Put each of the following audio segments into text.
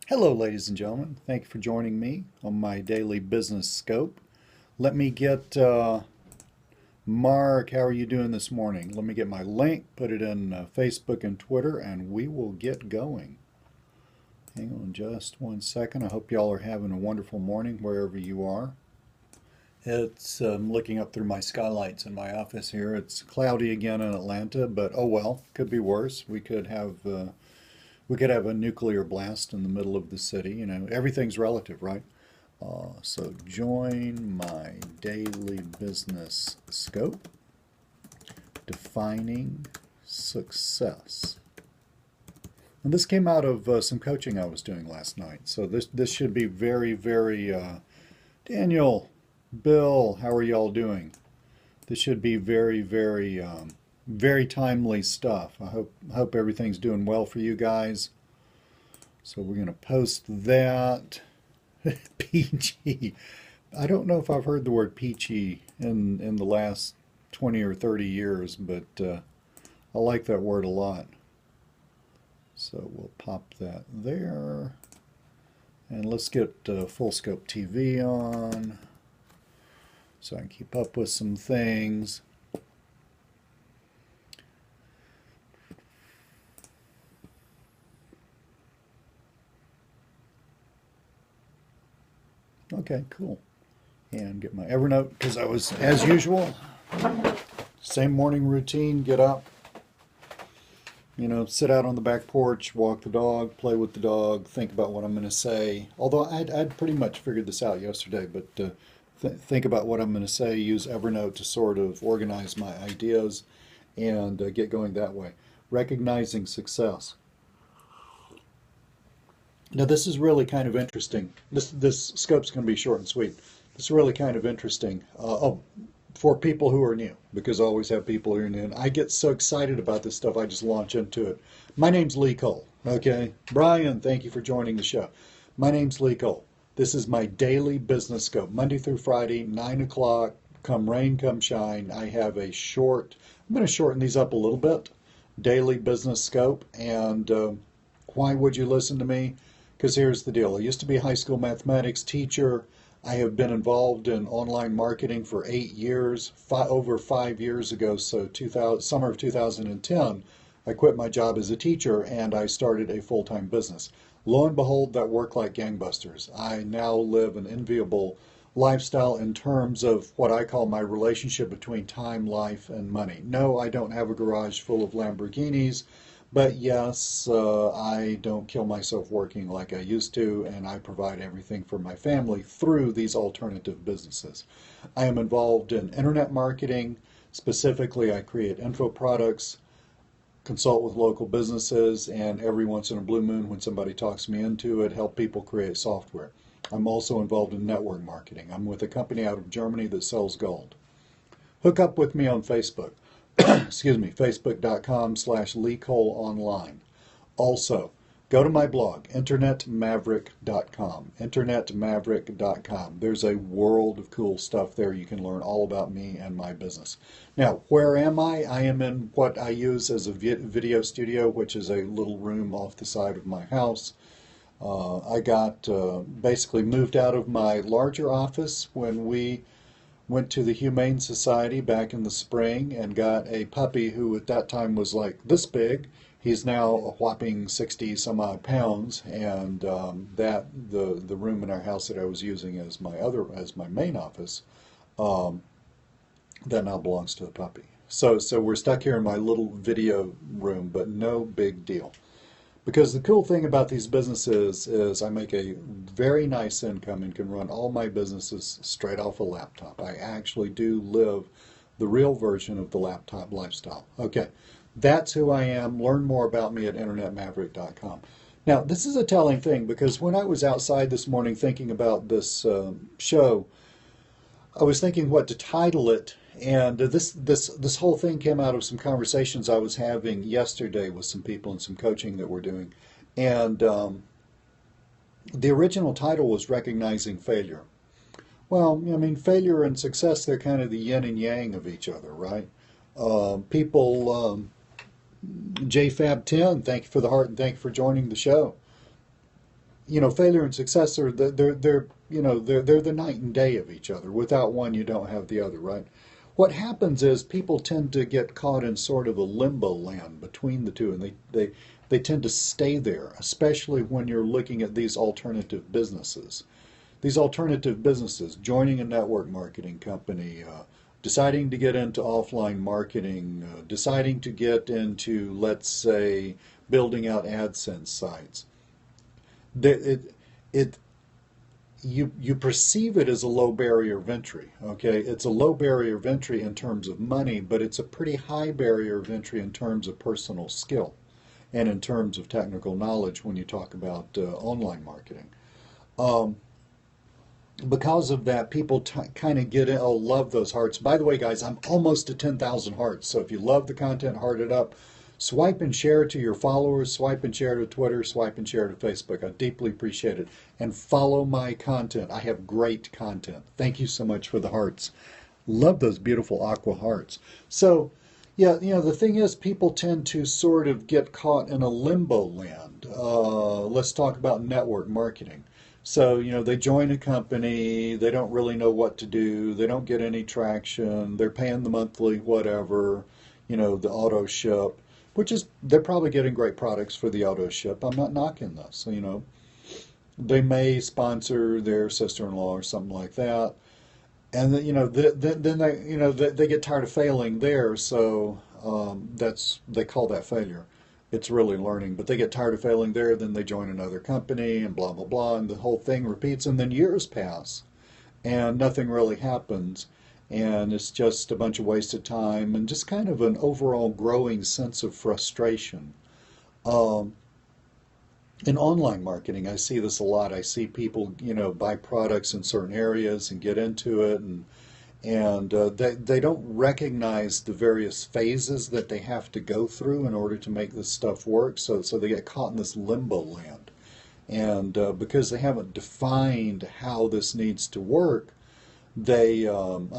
Hello, ladies and gentlemen. Thank you for joining me on my daily business scope. Let me get Mark. How are you doing this morning? Let me get my link, put it in Facebook and Twitter, and we will get going. Hang on just one second. I hope y'all are having a wonderful morning wherever you are. It's looking up through my skylights in my office here. It's cloudy again in Atlanta, but oh well, could be worse. We could have a nuclear blast in the middle of the city. You know, everything's relative, right? So join my daily business scope, defining success. And this came out of some coaching I was doing last night. So this should be very. Daniel, Bill, how are y'all doing? This should be very timely stuff. I hope everything's doing well for you guys. So we're going to post that. Peachy. I don't know if I've heard the word peachy in the last 20 or 30 years, but I like that word a lot. So we'll pop that there. And let's get Full Scope TV on so I can keep up with some things. Okay, cool. And get my Evernote because I was, as usual, same morning routine, get up, sit out on the back porch, walk the dog, play with the dog, think about what I'm going to say. Although I'd pretty much figured this out yesterday, but think about what I'm going to say, use Evernote to sort of organize my ideas and get going that way. Recognizing success. Now, this is really kind of interesting. This scope's going to be short and sweet. This is really kind of interesting. For people who are new, because I always have people who are new. And I get so excited about this stuff, I just launch into it. My name's Lee Cole, okay? Brian, thank you for joining the show. My name's Lee Cole. This is my daily business scope, Monday through Friday, 9 o'clock, come rain, come shine. I have a I'm going to shorten these up a little bit, daily business scope. And why would you listen to me? Because here's the deal. I used to be a high school mathematics teacher. I have been involved in online marketing for 8 years. Over 5 years ago, so summer of 2010, I quit my job as a teacher and I started a full-time business. Lo and behold, that worked like gangbusters. I now live an enviable lifestyle in terms of what I call my relationship between time, life, and money. No, I don't have a garage full of Lamborghinis. But yes, I don't kill myself working like I used to, and I provide everything for my family through these alternative businesses. I am involved in internet marketing. Specifically, I create info products, consult with local businesses, and every once in a blue moon, when somebody talks me into it, help people create software. I'm also involved in network marketing. I'm with a company out of Germany that sells gold. Hook up with me on Facebook. Excuse me, facebook.com/Lee Cole Online. Also, go to my blog, internetmaverick.com. Internetmaverick.com. There's a world of cool stuff there. You can learn all about me and my business. Now, where am I? I am in what I use as a video studio, which is a little room off the side of my house. I got basically moved out of my larger office when we went to the Humane Society back in the spring and got a puppy who at that time was like this big. He's now a whopping 60 some odd pounds, and the room in our house that I was using as my main office, um, that now belongs to the puppy. So we're stuck here in my little video room, but no big deal. Because the cool thing about these businesses is I make a very nice income and can run all my businesses straight off a laptop. I actually do live the real version of the laptop lifestyle. Okay, that's who I am. Learn more about me at internetmaverick.com. Now, this is a telling thing because when I was outside this morning thinking about this show, I was thinking what to title it, and this whole thing came out of some conversations I was having yesterday with some people and some coaching that we're doing, and the original title was Recognizing Failure. Well, I mean, failure and success, they're kind of the yin and yang of each other, right? People, JFab10, thank you for the heart and thank you for joining the show. failure and success are they're the night and day of each other. Without one, you don't have the other, right? What happens is people tend to get caught in sort of a limbo land between the two, and they tend to stay there, especially when you're looking at these alternative businesses. These alternative businesses, joining a network marketing company, deciding to get into offline marketing, deciding to get into, let's say, building out AdSense sites. It, it, you perceive it as a low barrier of entry. Okay, it's a low barrier of entry in terms of money, but it's a pretty high barrier of entry in terms of personal skill and in terms of technical knowledge when you talk about online marketing. Um, because of that, people kind of get it. Oh, love those hearts. By the way, guys, I'm almost to 10,000 hearts. So if you love the content, heart it up. Swipe and share to your followers. Swipe and share to Twitter. Swipe and share to Facebook. I deeply appreciate it. And follow my content. I have great content. Thank you so much for the hearts. Love those beautiful aqua hearts. So, yeah, the thing is, people tend to sort of get caught in a limbo land. Let's talk about network marketing. So, they join a company, they don't really know what to do, they don't get any traction, they're paying the monthly whatever, the auto ship, which is, they're probably getting great products for the auto ship. I'm not knocking this, they may sponsor their sister-in-law or something like that. And then, then they, they get tired of failing there, so they call that failure. It's really learning, but they get tired of failing there, then they join another company and blah, blah, blah, and the whole thing repeats, and then years pass, and nothing really happens, and it's just a bunch of wasted time, and just kind of an overall growing sense of frustration. Um, in online marketing, I see this a lot. I see people, buy products in certain areas and get into it, and they don't recognize the various phases that they have to go through in order to make this stuff work. So they get caught in this limbo land. And because they haven't defined how this needs to work, I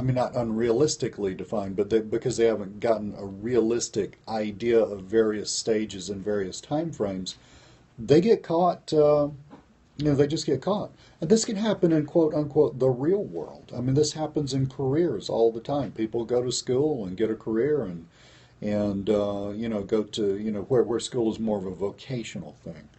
mean, not unrealistically defined, but because they haven't gotten a realistic idea of various stages and various time frames, they get caught, they just get caught. And this can happen in quote unquote the real world. I mean, this happens in careers all the time. People go to school and get a career and go to, where school is more of a vocational thing.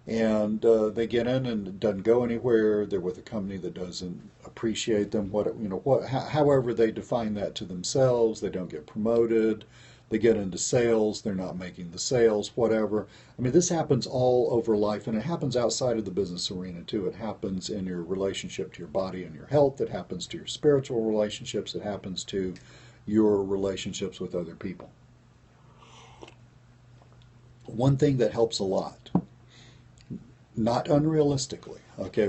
And they get in and it doesn't go anywhere. They're with a company that doesn't appreciate them. However they define that to themselves, they don't get promoted. They get into sales, they're not making the sales, whatever. I mean, this happens all over life, and it happens outside of the business arena too. It happens in your relationship to your body and your health. It happens to your spiritual relationships. It happens to your relationships with other people. One thing that helps a lot, not unrealistically, okay,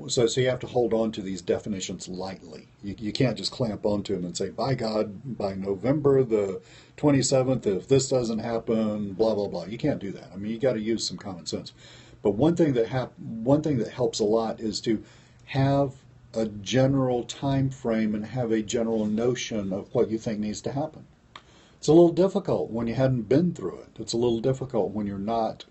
so you have to hold on to these definitions lightly. You can't just clamp onto them and say, by God, by November the 27th, if this doesn't happen, blah, blah, blah. You can't do that. I mean, you got to use some common sense. But one thing that helps a lot is to have a general time frame and have a general notion of what you think needs to happen. It's a little difficult when you hadn't been through it. It's a little difficult when you're not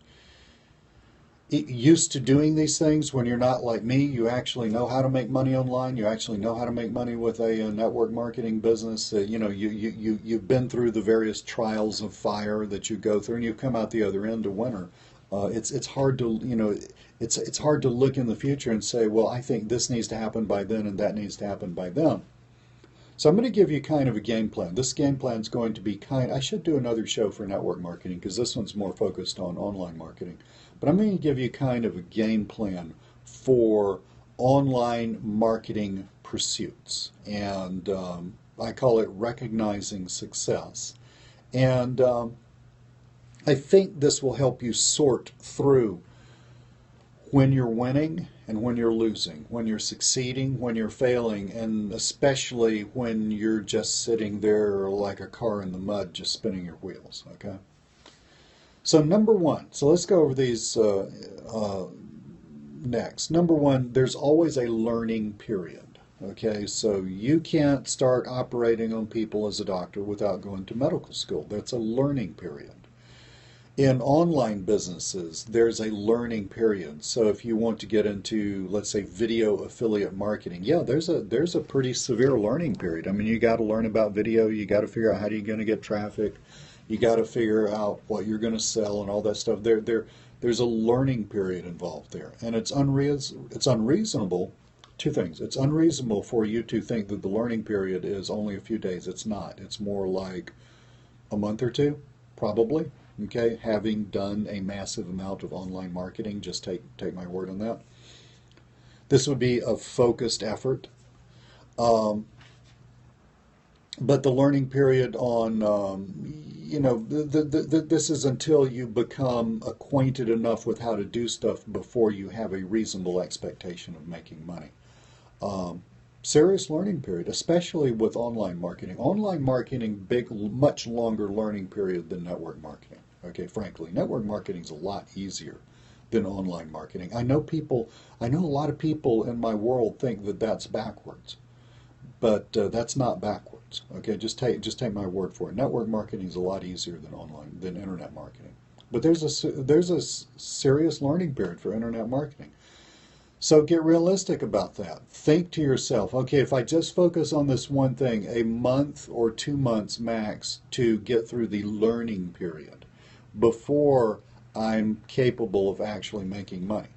used to doing these things. When you're not like me, you actually know how to make money online. You actually know how to make money with a network marketing business. You've been through the various trials of fire that you go through, and you've come out the other end a winner. It's hard to it's hard to look in the future and say, well, I think this needs to happen by then and that needs to happen by then. So I'm going to give you kind of a game plan. This game plan is going to be I should do another show for network marketing because this one's more focused on online marketing. But I'm going to give you kind of a game plan for online marketing pursuits. And I call it recognizing success. And I think this will help you sort through when you're winning and when you're losing, when you're succeeding, when you're failing, and especially when you're just sitting there like a car in the mud, just spinning your wheels, okay? So number one, so let's go over these next. Number one, there's always a learning period, okay? So you can't start operating on people as a doctor without going to medical school. That's a learning period. In online businesses, there's a learning period. So if you want to get into, let's say, video affiliate marketing, yeah, there's a pretty severe learning period. I mean, you got to learn about video, you got to figure out how you're going to get traffic, you got to figure out what you're going to sell and all that stuff. There's a learning period involved there, and it's unreasonable. Two things. It's unreasonable for you to think that the learning period is only a few days. It's not. It's more like a month or two, probably. Okay, having done a massive amount of online marketing, just take my word on that. This would be a focused effort. Um, but the learning period on, this is until you become acquainted enough with how to do stuff before you have a reasonable expectation of making money. Um, Serious learning period, especially with online marketing. Online marketing, much longer learning period than network marketing. Okay, frankly, network marketing is a lot easier than online marketing. I know a lot of people in my world think that that's backwards, but that's not backwards. Okay, just take my word for it. Network marketing is a lot easier than internet marketing. But there's a serious learning period for internet marketing. So get realistic about that. Think to yourself, okay, if I just focus on this one thing, a month or 2 months max to get through the learning period before I'm capable of actually making money.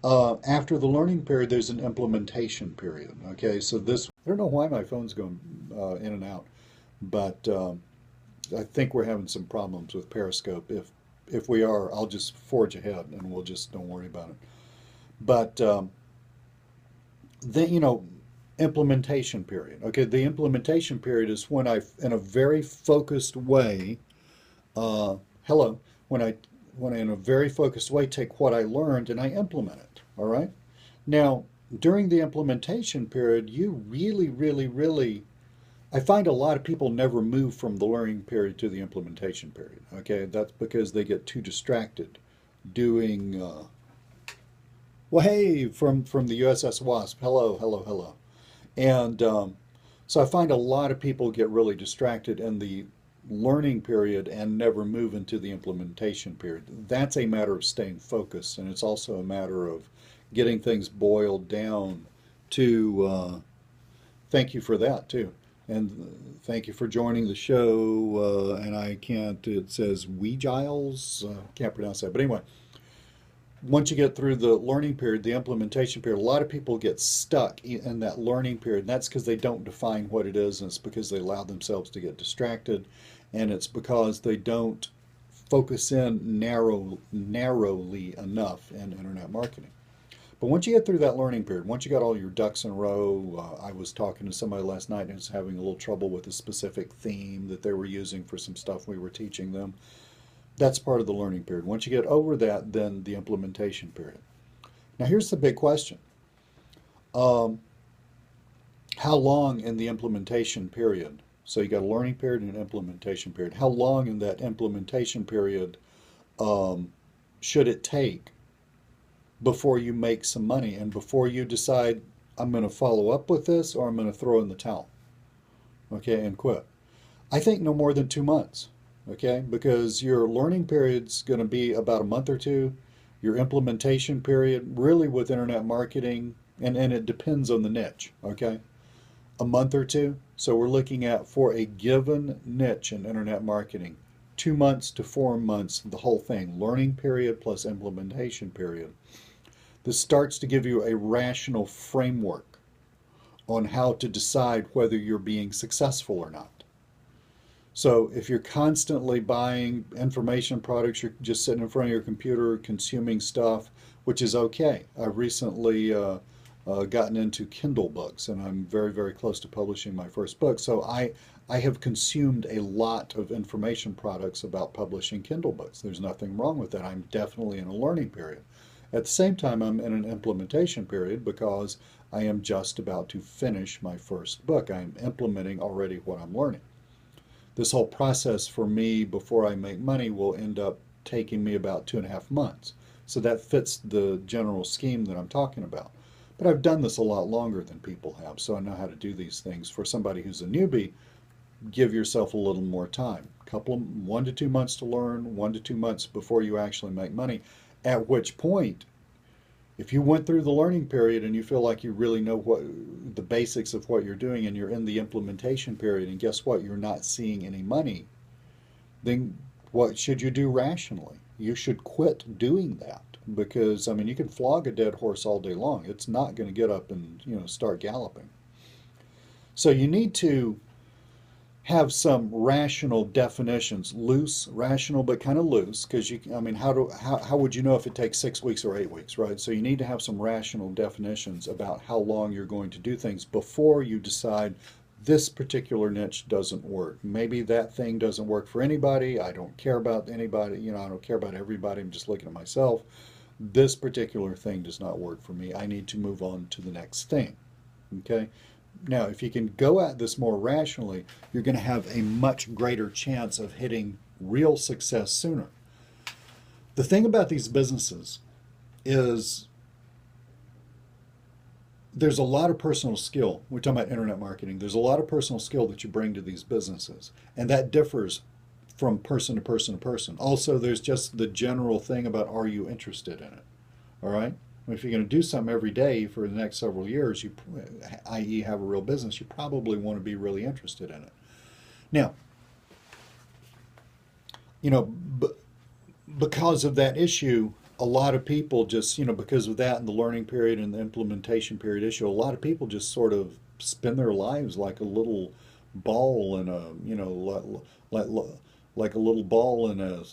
After the learning period, there's an implementation period. Okay, so I don't know why my phone's going in and out, but I think we're having some problems with Periscope. If we are, I'll just forge ahead and we'll just don't worry about it. But then, implementation period. Okay, the implementation period is when in a very focused way, hello, when I in a very focused way take what I learned and I implement it. All right. Now, during the implementation period, you really, really, really, I find a lot of people never move from the learning period to the implementation period. Okay, that's because they get too distracted doing. Well, hey, from the USS Wasp. Hello, hello, hello. And so I find a lot of people get really distracted in the learning period and never move into the implementation period. That's a matter of staying focused, and it's also a matter of getting things boiled down to, thank you for that too. And thank you for joining the show. And it says Giles, can't pronounce that. But anyway, once you get through the learning period, the implementation period, a lot of people get stuck in that learning period. And that's because they don't define what it is, and it's because they allow themselves to get distracted, and it's because they don't focus in narrowly enough in internet marketing. But once you get through that learning period, once you got all your ducks in a row, I was talking to somebody last night and was having a little trouble with a specific theme that they were using for some stuff we were teaching them. That's part of the learning period. Once you get over that, then the implementation period. Now, here's the big question. How long in the implementation period? So you got a learning period and an implementation period. How long in that implementation period should it take before you make some money and before you decide, I'm going to follow up with this or I'm going to throw in the towel, okay, and quit? I think no more than 2 months. Okay, because your learning period's going to be about a month or two. Your implementation period, really with internet marketing, and it depends on the niche, okay, a month or two. So we're looking at, for a given niche in internet marketing, 2 months to 4 months, the whole thing, learning period plus implementation period. This starts to give you a rational framework on how to decide whether you're being successful or not. So if you're constantly buying information products, you're just sitting in front of your computer consuming stuff, which is okay. I've recently gotten into Kindle books, and I'm very, very close to publishing my first book. So I have consumed a lot of information products about publishing Kindle books. There's nothing wrong with that. I'm definitely in a learning period. At the same time, I'm in an implementation period because I am just about to finish my first book. I'm implementing already what I'm learning. This whole process for me before I make money will end up taking me about 2.5 months. So that fits the general scheme that I'm talking about. But I've done this a lot longer than people have, so I know how to do these things. For somebody who's a newbie, give yourself a little more time. 1 to 2 months to learn, 1 to 2 months before you actually make money. At which point, if you went through the learning period and you feel like you really know what the basics of what you're doing and you're in the implementation period and guess what, you're not seeing any money, then what should you do rationally? You should quit doing that because I mean you can flog a dead horse all day long. It's not going to get up and start galloping. So you need to have some rational definitions, loose, rational, but kind of loose, because I mean, how would you know if it takes 6 weeks or 8 weeks, right? So you need to have some rational definitions about how long you're going to do things before you decide this particular niche doesn't work. Maybe that thing doesn't work for anybody. I don't care about anybody, I don't care about everybody. I'm just looking at myself. This particular thing does not work for me. I need to move on to the next thing. Okay? Now, if you can go at this more rationally, you're going to have a much greater chance of hitting real success sooner. The thing about these businesses is there's a lot of personal skill. We're talking about internet marketing. There's a lot of personal skill that you bring to these businesses, and that differs from person to person to person. Also, there's just the general thing about, are you interested in it? All right? If you're going to do something every day for the next several years, i.e. have a real business, you probably want to be really interested in it. Now, because of that issue, a lot of people just, because of that and the learning period and the implementation period issue, a lot of people just sort of spend their lives like a little ball in a, like a little ball in a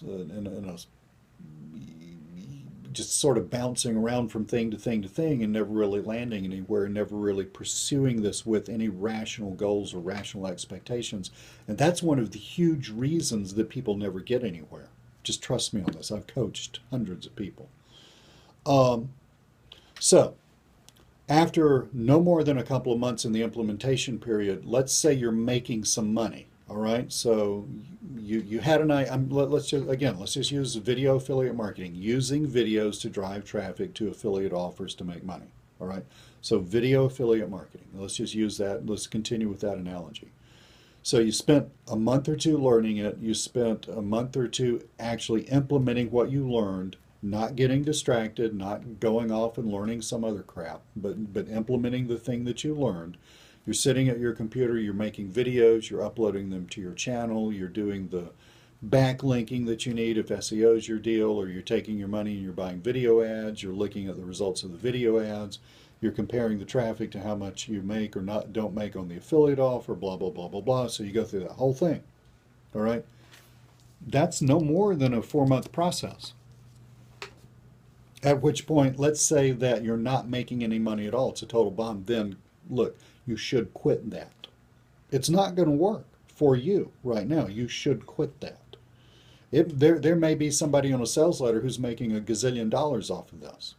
just sort of bouncing around from thing to thing to thing and never really landing anywhere, never really pursuing this with any rational goals or rational expectations. And that's one of the huge reasons that people never get anywhere. Just trust me on this. I've coached hundreds of people. So after no more than a couple of months in the implementation period, let's say you're making some money. All right, so you had an idea. Let's just use video affiliate marketing, using videos to drive traffic to affiliate offers to make money. All right, so video affiliate marketing. Let's just use that. Let's continue with that analogy. So you spent a month or two learning it. You spent a month or two actually implementing what you learned, not getting distracted, not going off and learning some other crap, but implementing the thing that you learned. You're sitting at your computer, you're making videos, you're uploading them to your channel, you're doing the backlinking that you need if SEO is your deal, or you're taking your money and you're buying video ads, you're looking at the results of the video ads, you're comparing the traffic to how much you make or don't make on the affiliate offer, blah, blah, blah, blah, blah. So you go through that whole thing, all right? That's no more than a 4-month process. At which point, let's say that you're not making any money at all, it's a total bomb, then look, you should quit that. It's not going to work for you right now. You should quit that. There may be somebody on a sales letter who's making a gazillion dollars off of this.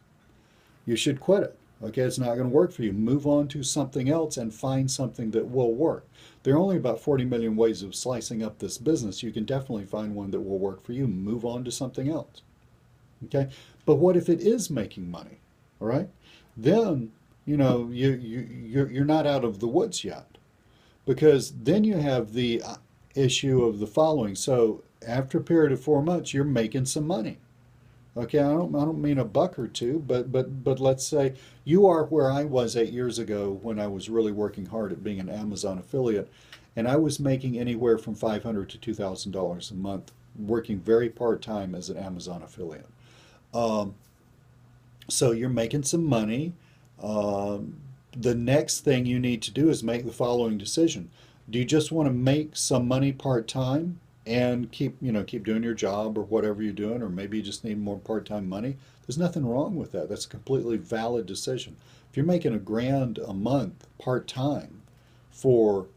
You should quit it. Okay, it's not going to work for you. Move on to something else and find something that will work. There are only about 40 million ways of slicing up this business. You can definitely find one that will work for you. Move on to something else. Okay, but what if it is making money? All right, then you're not out of the woods yet, because then you have the issue of the following. So after a period of 4 months, you're making some money. Okay, I don't mean a buck or two, but let's say you are where I was 8 years ago when I was really working hard at being an Amazon affiliate, and I was making anywhere from $500 to $2,000 a month, working very part-time as an Amazon affiliate. So you're making some money. The next thing you need to do is make the following decision. Do you just want to make some money part-time and keep doing your job or whatever you're doing, or maybe you just need more part-time money? There's nothing wrong with that. That's a completely valid decision. If you're making $1,000 a month part-time for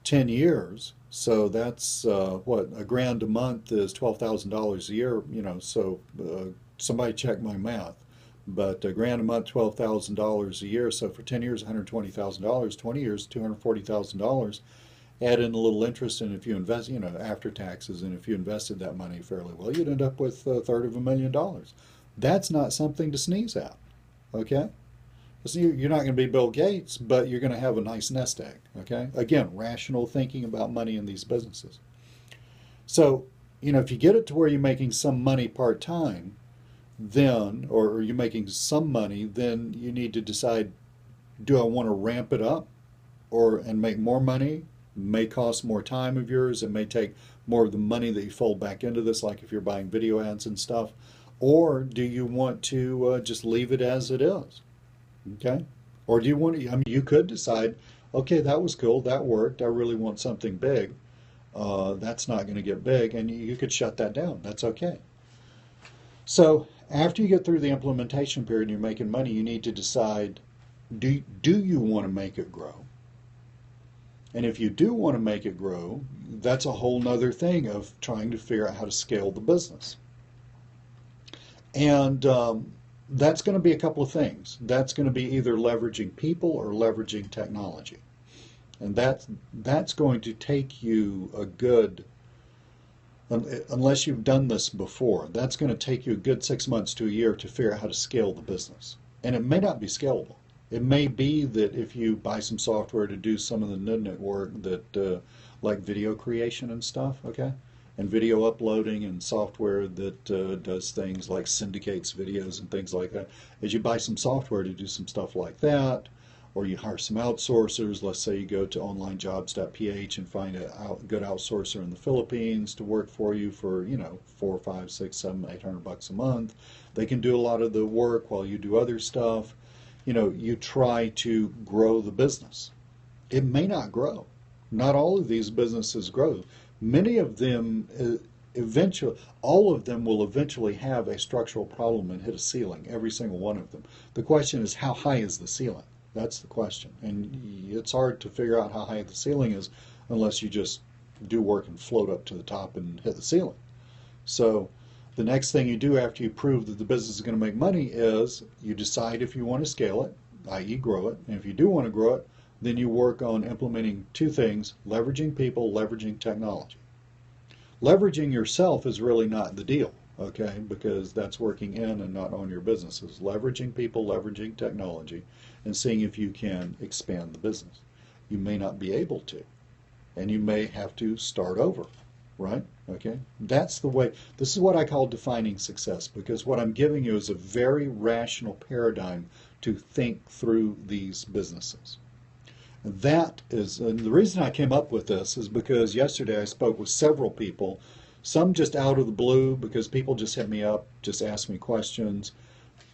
10 years, so that's what, $1,000 a month is $12,000 a year, so somebody check my math. But $1,000 a month, $12,000 a year. So for 10 years, $120,000. 20 years, $240,000. Add in a little interest, and if you invest, after taxes, and if you invested that money fairly well, you'd end up with $250,000. That's not something to sneeze at. Okay? So you're not going to be Bill Gates, but you're going to have a nice nest egg. Okay? Again, rational thinking about money in these businesses. So, if you get it to where you're making some money part time, then, or you're making some money, then you need to decide, do I want to ramp it up and make more money? May cost more time of yours. It may take more of the money that you fold back into this, like if you're buying video ads and stuff. Or do you want to just leave it as it is? Okay? Or do you want to, you could decide, okay, that was cool, that worked, I really want something big. That's not going to get big, and you could shut that down. That's okay. So after you get through the implementation period and you're making money, you need to decide, do you want to make it grow? And if you do want to make it grow, that's a whole nother thing of trying to figure out how to scale the business. And that's going to be a couple of things. That's going to be either leveraging people or leveraging technology. And that's going to take you a good, unless you've done this before, that's going to take you a good 6 months to a year to figure out how to scale the business. And it may not be scalable. It may be that if you buy some software to do some of the nudnik work that, like video creation and stuff, okay? And video uploading and software that does things like syndicates videos and things like that. As you buy some software to do some stuff like that, or you hire some outsourcers, let's say you go to onlinejobs.ph and find a good outsourcer in the Philippines to work for you for, $4, $5, $6, $7, $800 a month. They can do a lot of the work while you do other stuff. You try to grow the business. It may not grow. Not all of these businesses grow. Many of them all of them will eventually have a structural problem and hit a ceiling, every single one of them. The question is, how high is the ceiling? That's the question. And it's hard to figure out how high the ceiling is unless you just do work and float up to the top and hit the ceiling. So the next thing you do after you prove that the business is going to make money is you decide if you want to scale it, i.e. grow it. And if you do want to grow it, then you work on implementing two things: leveraging people, leveraging technology. Leveraging yourself is really not the deal, okay, because that's working in and not on your businesses. Leveraging people, leveraging technology, and seeing if you can expand the business. You may not be able to, and you may have to start over, right? Okay, that's the way. This is what I call defining success, because what I'm giving you is a very rational paradigm to think through these businesses. That is, and the reason I came up with this is because yesterday I spoke with several people, some just out of the blue because people just hit me up, just ask me questions.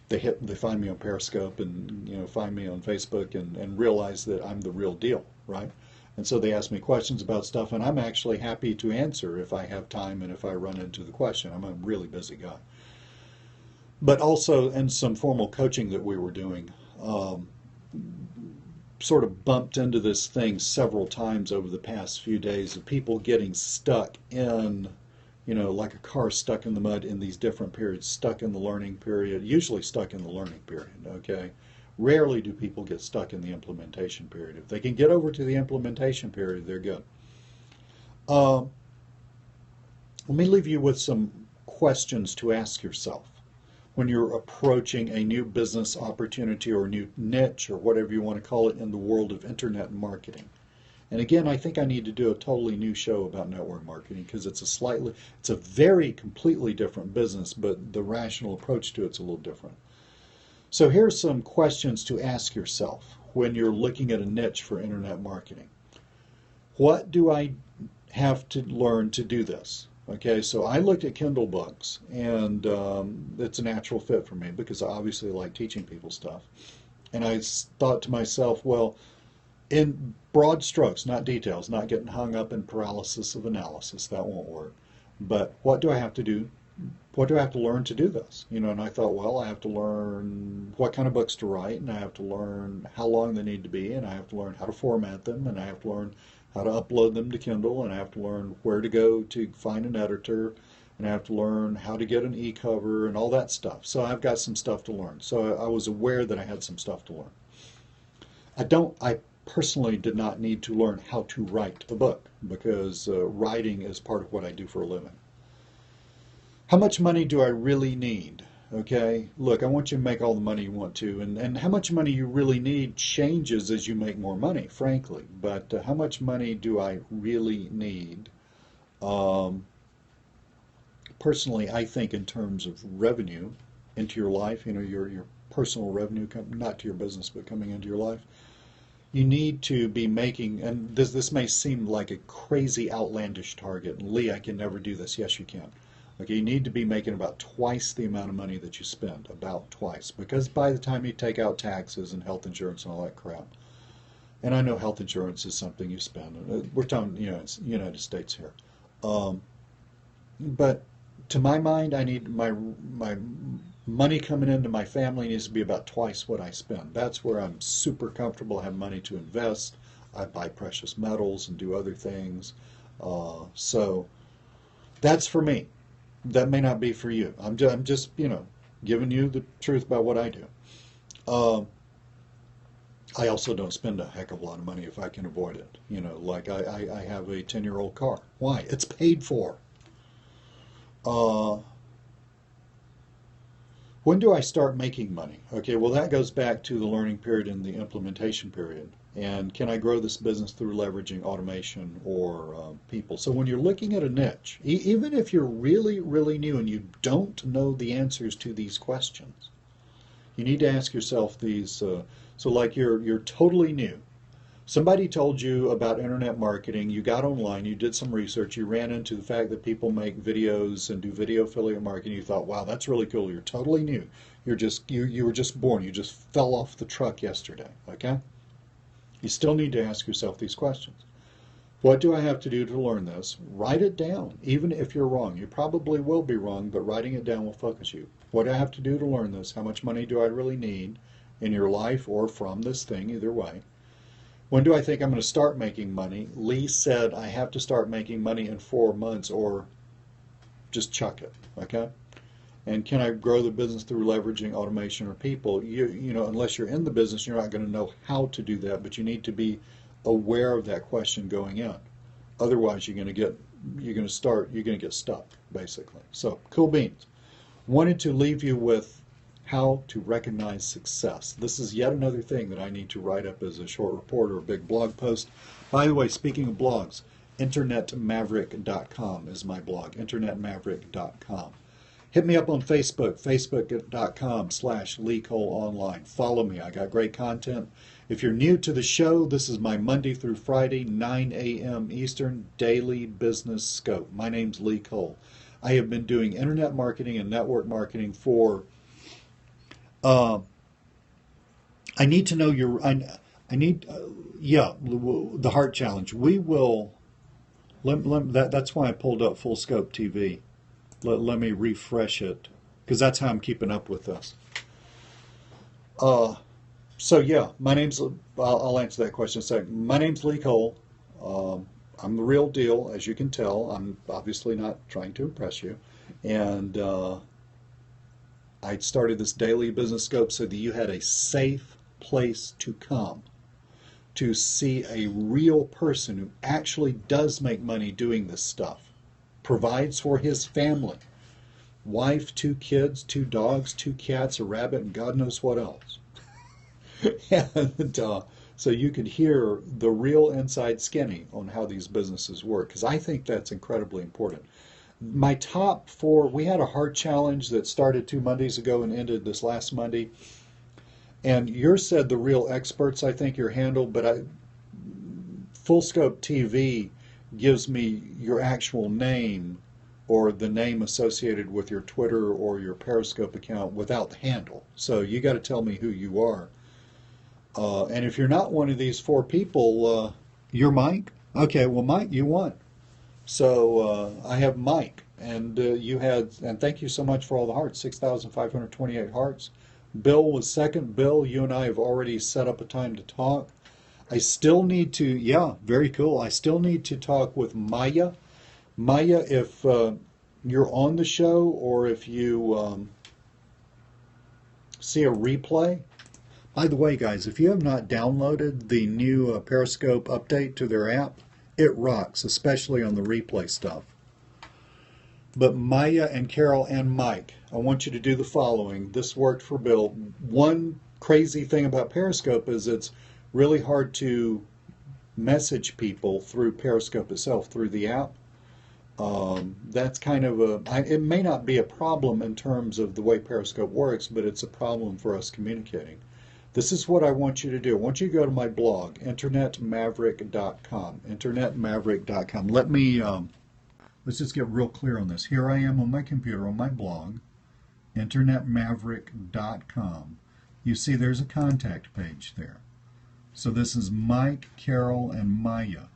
They find me on Periscope and find me on Facebook and realize that I'm the real deal, right? And so they ask me questions about stuff, and I'm actually happy to answer if I have time and if I run into the question. I'm a really busy guy. But also in some formal coaching that we were doing, sort of bumped into this thing several times over the past few days of people getting stuck in, like a car stuck in the mud in these different periods, stuck in the learning period, usually stuck in the learning period, okay? Rarely do people get stuck in the implementation period. If they can get over to the implementation period, they're good. Let me leave you with some questions to ask yourself when you're approaching a new business opportunity or a new niche or whatever you want to call it in the world of internet marketing. And again, I think I need to do a totally new show about network marketing because it's a very completely different business, but the rational approach to it's a little different. So here's some questions to ask yourself when you're looking at a niche for internet marketing. What do I have to learn to do this? Okay, so I looked at Kindle books, and it's a natural fit for me because I obviously like teaching people stuff. And I thought to myself, well, in broad strokes, not details, not getting hung up in paralysis of analysis, that won't work. But what do I have to do? What do I have to learn to do this? And I thought, well, I have to learn what kind of books to write, and I have to learn how long they need to be, and I have to learn how to format them, and I have to learn how to upload them to Kindle, and I have to learn where to go to find an editor, and I have to learn how to get an e-cover and all that stuff. So I've got some stuff to learn. So I was aware that I had some stuff to learn. I personally did not need to learn how to write a book because writing is part of what I do for a living. How much money do I really need? Okay, look, I want you to make all the money you want to, and how much money you really need changes as you make more money, frankly. But how much money do I really need? personally, I think in terms of revenue into your life, your personal revenue, not to your business, but coming into your life, you need to be making, and this may seem like a crazy outlandish target, and Lee, I can never do this. Yes, you can. Okay, you need to be making about twice the amount of money that you spend, about twice, because by the time you take out taxes and health insurance and all that crap, and I know health insurance is something you spend. We're talking, it's United States here. But to my mind, I need my money coming into my family needs to be about twice what I spend. That's where I'm super comfortable. I have money to invest. I buy precious metals and do other things. So that's for me. That may not be for you. I'm just giving you the truth about what I do. I also don't spend a heck of a lot of money if I can avoid it. Like I have a 10-year-old car. Why? It's paid for. When do I start making money? Okay, well that goes back to the learning period and the implementation period. And can I grow this business through leveraging automation or people? So when you're looking at a niche, even if you're really, really new and you don't know the answers to these questions, you need to ask yourself these. So like you're totally new. Somebody told you about internet marketing, you got online, you did some research, you ran into the fact that people make videos and do video affiliate marketing, you thought, wow, that's really cool. You're totally new. You were just born. You just fell off the truck yesterday, okay? You still need to ask yourself these questions. What do I have to do to learn this? Write it down, even if you're wrong. You probably will be wrong, but writing it down will focus you. What do I have to do to learn this? How much money do I really need in your life or from this thing, either way? When do I think I'm going to start making money? Lee said I have to start making money in 4 months or just chuck it, okay? And can I grow the business through leveraging automation or people? Unless you're in the business, you're not going to know how to do that, but you need to be aware of that question going in. Otherwise, you're going to get stuck, basically. So, cool beans. Wanted to leave you with how to recognize success. This is yet another thing that I need to write up as a short report or a big blog post. By the way, speaking of blogs, internetmaverick.com is my blog, internetmaverick.com. Hit me up on Facebook, facebook.com/LeeColeOnline. Follow me. I got great content. If you're new to the show, this is my Monday through Friday, 9 a.m. Eastern, daily business scope. My name's Lee Cole. I have been doing internet marketing and network marketing for I need to know the Heart Challenge. We will, that's why I pulled up Full Scope TV. Let me refresh it, because that's how I'm keeping up with this. So yeah, I'll answer that question in a second. My name's Lee Cole. I'm the real deal, as you can tell. I'm obviously not trying to impress you. And I started this daily business scope so that you had a safe place to come to see a real person who actually does make money doing this stuff, provides for his family, wife, 2 kids, 2 dogs, 2 cats, a rabbit, and God knows what else. And so you could hear the real inside skinny on how these businesses work, because I think that's incredibly important. My top 4, we had a heart challenge that started 2 Mondays ago and ended this last Monday. And yours said the real experts, I think, your handle, but Full Scope TV gives me your actual name or the name associated with your Twitter or your Periscope account without the handle. So you got to tell me who you are. And if you're not one of these 4 people, you're Mike? Okay, well, Mike, you won. So I have Mike, and and thank you so much for all the hearts, 6,528 hearts. Bill was second. Bill, you and I have already set up a time to talk. I still need to, yeah, very cool. I still need to talk with Maya. Maya, if you're on the show or if you see a replay. By the way, guys, if you have not downloaded the new Periscope update to their app, it rocks, especially on the replay stuff. But Maya and Carol and Mike, I want you to do the following. This worked for Bill. One crazy thing about Periscope is it's really hard to message people through Periscope itself, through the app. That's kind of it may not be a problem in terms of the way Periscope works, but it's a problem for us communicating. This is what I want you to do. I want you to go to my blog, internetmaverick.com. Internetmaverick.com. Let's just get real clear on this. Here I am on my computer on my blog, internetmaverick.com. You see there's a contact page there. So this is Mike, Carol, and Maya.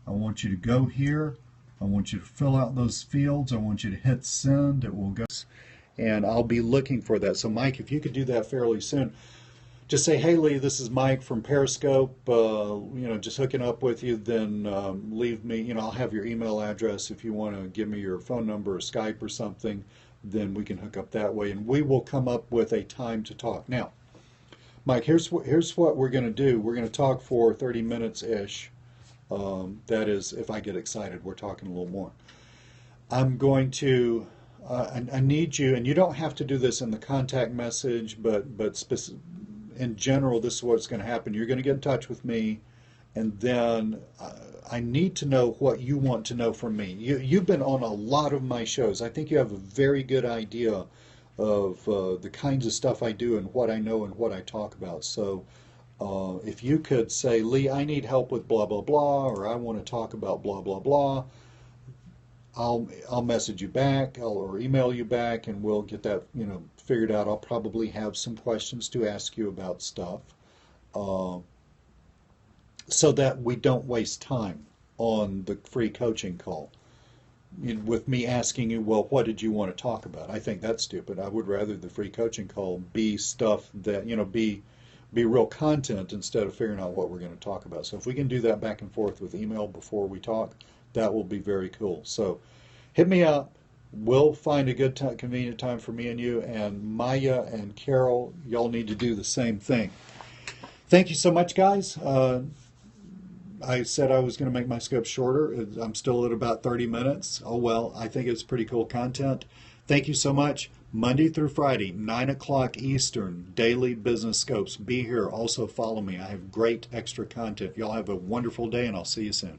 I want you to go here. I want you to fill out those fields. I want you to hit send. It will go. And I'll be looking for that. So Mike, if you could do that fairly soon. Just say, hey Lee, this is Mike from Periscope, just hooking up with you, then leave me, I'll have your email address if you want to give me your phone number or Skype or something, then we can hook up that way, and we will come up with a time to talk. Now, Mike, here's what we're going to do. We're going to talk for 30 minutes-ish. That is, if I get excited, we're talking a little more. I'm going to, I need you, and you don't have to do this in the contact message, but in general, this is what's going to happen. You're going to get in touch with me, and then I need to know what you want to know from me. You've been on a lot of my shows. I think you have a very good idea of the kinds of stuff I do and what I know and what I talk about. So if you could say, Lee, I need help with blah, blah, blah, or I want to talk about blah, blah, blah, I'll message you back or email you back, and we'll get that figured out. I'll probably have some questions to ask you about stuff, so that we don't waste time on the free coaching call with me asking you, well, what did you want to talk about? I think that's stupid. I would rather the free coaching call be stuff that be real content instead of figuring out what we're going to talk about. So if we can do that back and forth with email before we talk, that will be very cool. So hit me up. We'll find a good time, convenient time for me and you, and Maya and Carol, y'all need to do the same thing. Thank you so much, guys. I said I was going to make my scope shorter. I'm still at about 30 minutes. Oh well, I think it's pretty cool content. Thank you so much. Monday through Friday, 9 o'clock Eastern, daily business scopes. Be here. Also follow me. I have great extra content. Y'all have a wonderful day, and I'll see you soon.